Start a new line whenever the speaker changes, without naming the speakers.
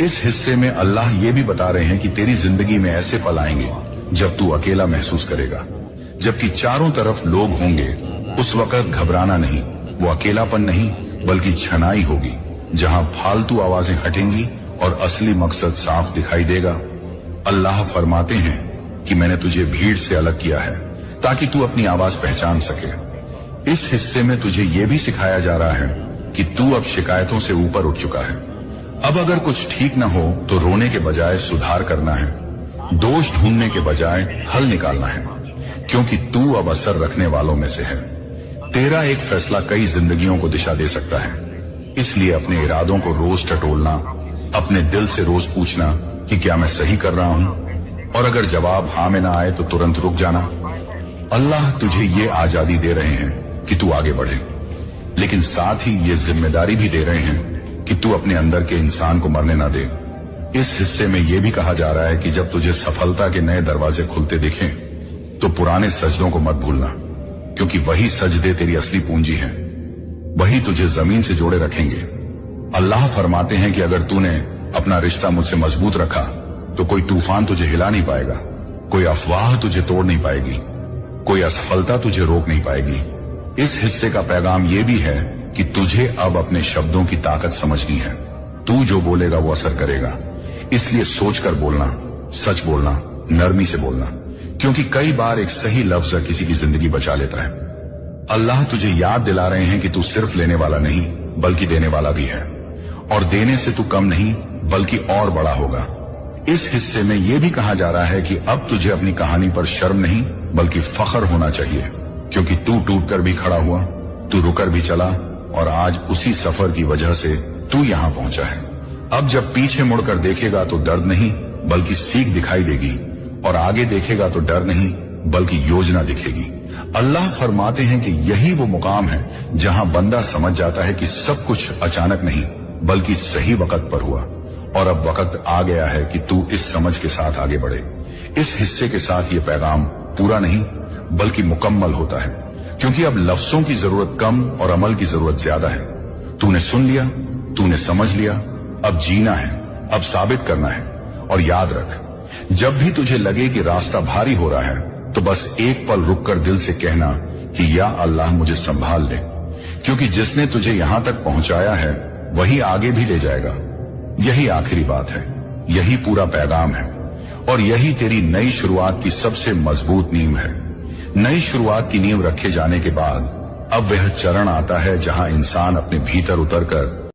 इस हिस्से में अल्लाह ये भी बता रहे हैं कि तेरी जिंदगी में ऐसे पल आएंगे जब तू अकेला महसूस करेगा, जबकि चारों तरफ लोग होंगे। उस वक्त घबराना नहीं, वो अकेलापन नहीं बल्कि छनाई होगी, जहां फालतू आवाजें हटेंगी और असली मकसद साफ दिखाई देगा। अल्लाह फरमाते हैं कि मैंने तुझे भीड़ से अलग किया है ताकि तू अपनी आवाज पहचान सके। इस हिस्से में तुझे यह भी सिखाया जा रहा है कि तू अब शिकायतों से ऊपर उठ चुका है। अब अगर कुछ ठीक ना हो तो रोने के बजाय सुधार करना है, दोष ढूंढने के बजाय हल निकालना है, क्योंकि तू अब असर रखने वालों में से है। तेरा एक फैसला कई जिंदगियों को दिशा दे सकता है, इसलिए अपने इरादों को रोज टटोलना, अपने दिल से रोज पूछना कि क्या मैं सही कर रहा हूं, और अगर जवाब हाँ में ना आए तो तुरंत रुक जाना। अल्लाह तुझे ये आजादी दे रहे हैं कि तू आगे बढ़े, लेकिन साथ ही ये जिम्मेदारी भी दे रहे हैं कि तू अपने अंदर के इंसान को मरने ना दे। इस हिस्से में यह भी कहा जा रहा है कि जब तुझे सफलता के नए दरवाजे खुलते दिखें तो पुराने सजदों को मत भूलना, क्योंकि वही सजदे तेरी असली पूंजी हैं, वही तुझे जमीन से जोड़े रखेंगे। अल्लाह फरमाते हैं कि अगर तूने अपना रिश्ता मुझसे मजबूत रखा तो कोई तूफान तुझे हिला नहीं पाएगा, कोई अफवाह तुझे तोड़ नहीं पाएगी, कोई असफलता तुझे रोक नहीं पाएगी। इस हिस्से का पैगाम यह भी है कि तुझे अब अपने शब्दों की ताकत समझनी है। तू जो बोलेगा वो असर करेगा, इसलिए सोचकर बोलना, सच बोलना, नरमी से बोलना, क्योंकि कई बार एक सही लफ्ज किसी की जिंदगी बचा लेता है। अल्लाह तुझे याद दिला रहे हैं कि तू सिर्फ लेने वाला नहीं बल्कि देने वाला भी है, और देने से तू कम नहीं बल्कि और बड़ा होगा। इस हिस्से में यह भी कहा जा रहा है कि अब तुझे अपनी कहानी पर शर्म नहीं बल्कि फख्र होना चाहिए, क्योंकि तू टूट कर भी खड़ा हुआ, तू रुकर भी चला, और आज उसी सफर की वजह से तू यहां पहुंचा है। अब जब पीछे मुड़कर देखेगा तो दर्द नहीं बल्कि सीख दिखाई देगी, और आगे देखेगा तो डर नहीं बल्कि योजना दिखेगी। अल्लाह फरमाते हैं कि यही वो मुकाम है जहां बंदा समझ जाता है कि सब कुछ अचानक नहीं बल्कि सही वक्त पर हुआ, और अब वक्त आ गया है कि तू इस समझ के साथ आगे बढ़े। इस हिस्से के साथ ये पैगाम पूरा नहीं बल्कि मुकम्मल होता है, क्योंकि अब लफ्जों की जरूरत कम और अमल की जरूरत ज्यादा है। तूने सुन लिया, तूने समझ लिया, अब जीना है, अब साबित करना है। और याद रख, जब भी तुझे लगे कि रास्ता भारी हो रहा है तो बस एक पल रुककर दिल से कहना कि या अल्लाह मुझे संभाल ले, क्योंकि जिसने तुझे यहां तक पहुंचाया है वही आगे भी ले जाएगा। यही आखिरी बात है, यही पूरा पैगाम है, और यही तेरी नई शुरुआत की सबसे मजबूत नींव है। नई शुरुआत की नींव रखे जाने के बाद अब वह चरण आता है जहां इंसान अपने भीतर उतरकर